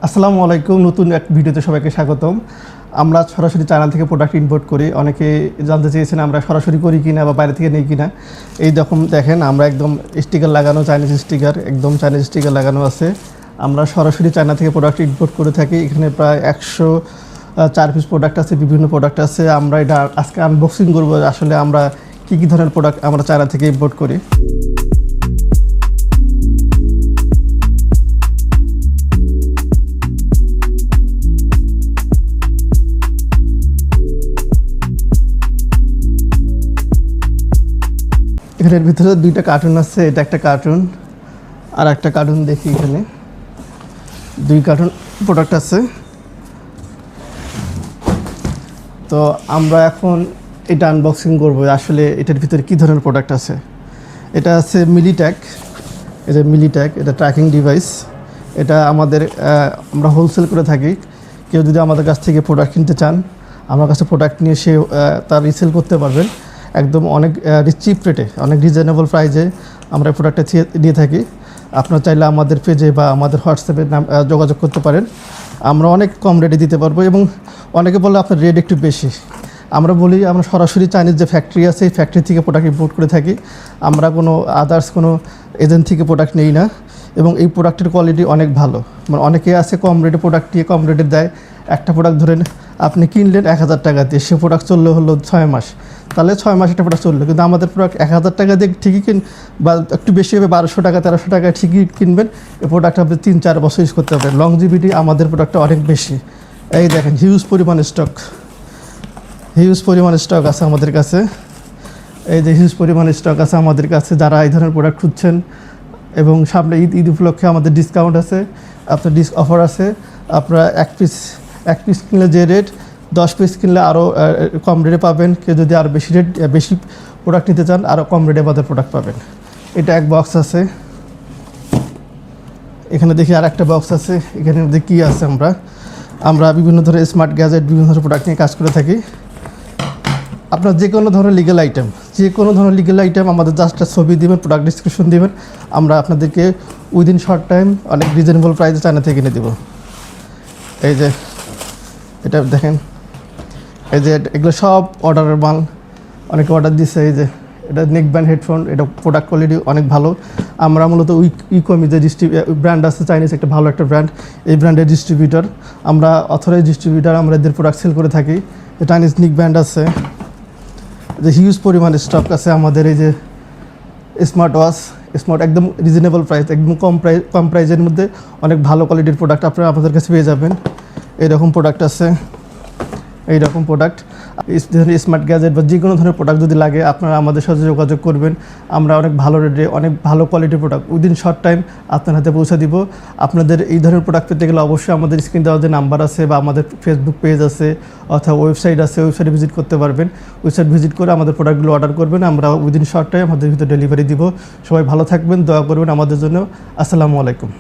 আসসালামু আলাইকুম। নতুন এক ভিডিওতে সবাইকে স্বাগতম। আমরা সরাসরি চায়না থেকে প্রোডাক্ট ইম্পোর্ট করি। অনেকে জানতে চেয়েছেন আমরা সরাসরি করি কিনা বা বাইরে থেকে নেই কিনা। এই দেখেন আমরা একদম স্টিকার লাগানো, চাইনিজ স্টিকার, একদম চাইনিজ স্টিকার লাগানো আছে। আমরা সরাসরি চায়না থেকে প্রোডাক্ট ইম্পোর্ট করে থাকি। এখানে প্রায় 104 পিস প্রোডাক্ট আছে, বিভিন্ন প্রোডাক্ট আছে। আমরা এটা আজকে আনবক্সিং করবো আসলে আমরা কী ধরনের প্রোডাক্ট আমরা চায়না থেকে ইম্পোর্ট করি। এখানের ভিতরে দুইটা কার্টুন আছে, এটা একটা কার্টুন আর একটা কার্টুন দেখি। এখানে দুই কার্টুন প্রোডাক্ট আছে। তো আমরা এখন এটা আনবক্সিং করবো আসলে এটার ভিতরে কী ধরনের প্রোডাক্ট আছে। এটা আছে মিলিট্যাক, এটা ট্র্যাকিং ডিভাইস। এটা আমরা হোলসেল করে থাকি। কেউ যদি আমাদের কাছ থেকে প্রোডাক্ট কিনতে চান, আমার কাছে প্রোডাক্ট নিয়ে সে তার রিসেল করতে পারবেন একদম অনেক চিপ রেটে, অনেক রিজনেবল প্রাইসে আমরা প্রোডাক্টটা দিয়ে থাকি। আপনারা চাইলে আমাদের পেজে বা আমাদের হোয়াটসঅ্যাপে যোগাযোগ করতে পারেন। আমরা অনেক কম রেটে দিতে পারবো এবং অনেকে বলে আপনার রেট একটু বেশি। আমরা বলি আমরা সরাসরি চাইনিজ যে ফ্যাক্টরি আছে এই ফ্যাক্টরি থেকে প্রোডাক্ট ইম্পোর্ট করে থাকি। আমরা কোনো আদার্স কোনো এজেন্ট থেকে প্রোডাক্ট নেই না এবং এই প্রোডাক্টের কোয়ালিটি অনেক ভালো। মানে অনেকে আছে কম রেটে প্রোডাক্ট দিয়ে কম রেটে দেয়। একটা প্রোডাক্ট ধরেন আপনি কিনলেন 1000 টাকা দিয়ে, সে প্রোডাক্ট চললে হলো 6 মাস, তাহলে 6 মাস একটা প্রোডাক্ট চললো। কিন্তু আমাদের প্রোডাক্ট 1000 টাকা দিয়ে ঠিকই বা একটু বেশি হবে 1200 টাকা 1300 টাকায় ঠিকই কিনবেন। এই প্রোডাক্ট আপনি 3-4 বছর ইউজ করতে পারবেন। লংজিভিটি আমাদের প্রোডাক্টটা অনেক বেশি। এই দেখেন হিউজ পরিমাণ স্টক আছে আমাদের কাছে। এই যে হিউজ পরিমাণ স্টক আছে আমাদের কাছে। যারা এই ধরনের প্রোডাক্ট খুঁজছেন এবং সামনে ঈদ উপলক্ষে আমাদের ডিসকাউন্ট আছে, আপনার অফার আছে। আপনারা এক পিস কিনলে যে রেট, 10 পিস কিনলে আরও কম রেটে পাবেন। কেউ যদি আরও বেশি প্রোডাক্ট নিতে চান আরও কম রেটে আমাদের প্রোডাক্ট পাবেন। এটা এক বক্স আছে। এখানে দেখি আর একটা বক্স আছে। এখানে মধ্যে কী আছে, আমরা বিভিন্ন ধরনের স্মার্ট গ্যাজেট, বিভিন্ন ধরনের প্রোডাক্ট নিয়ে কাজ করে থাকি। আপনার যে কোনো ধরনের লিগ্যাল আইটেম আমাদের জাস্ট ছবি দেবেন, প্রোডাক্ট ডিসক্রিপশন দেবেন, আমরা আপনাদেরকে উইদিন শর্ট টাইম অনেক রিজনেবল প্রাইসে চায়না থেকে কিনে দেবো। এই যে এটা দেখেন, এই যে এগুলো সব অর্ডারের মাল, অনেকে অর্ডার দিচ্ছে। এই যে এটা নেক ব্যান্ড হেডফোন, এটা প্রোডাক্ট কোয়ালিটি অনেক ভালো। আমরা মূলত ইকমি যে ব্র্যান্ড আছে চাইনিজ একটা ভালো একটা ব্র্যান্ড, এই ব্র্যান্ডের ডিস্ট্রিবিউটর, আমরা অথরাইজ ডিস্ট্রিবিউটর, আমরা এদের প্রোডাক্ট সেল করে থাকি। চাইনিজ নিক ব্র্যান্ড আছে, যে হিউজ পরিমাণ স্টক আছে আমাদের। এই যে স্মার্ট একদম রিজনেবল প্রাইস, একদম কম প্রাইসের মধ্যে অনেক ভালো কোয়ালিটির প্রোডাক্ট আপনারা আমাদের কাছে পেয়ে যাবেন। এইরকম প্রোডাক্ট আছে, এইরকম প্রোডাক্ট স্মার্ট গ্যাজেট বা যে কোনো ধরনের প্রোডাক্ট যদি লাগে আপনারা আমাদের সাথে যোগাযোগ করবেন। আমরা অনেক ভালো রেটে অনেক ভালো কোয়ালিটির প্রোডাক্ট উইদিন শর্ট টাইম আপনার হাতে পৌঁছে দিব। আপনাদের এই ধরনের প্রোডাক্ট পেতে গেলে অবশ্যই আমাদের স্ক্রিন দেওয়া যে নাম্বার আছে বা আমাদের ফেসবুক পেজ আছে অথবা ওয়েবসাইট আছে, ওয়েবসাইটে ভিজিট করতে পারবেন। ওয়েবসাইট ভিজিট করে আমাদের প্রোডাক্টগুলো অর্ডার করবেন, আমরা উইদিন শর্ট টাইম আমাদের ভিতরে ডেলিভারি দিব। সবাই ভালো থাকবেন, দোয়া করবেন আমাদের জন্য। আসসালামু আলাইকুম।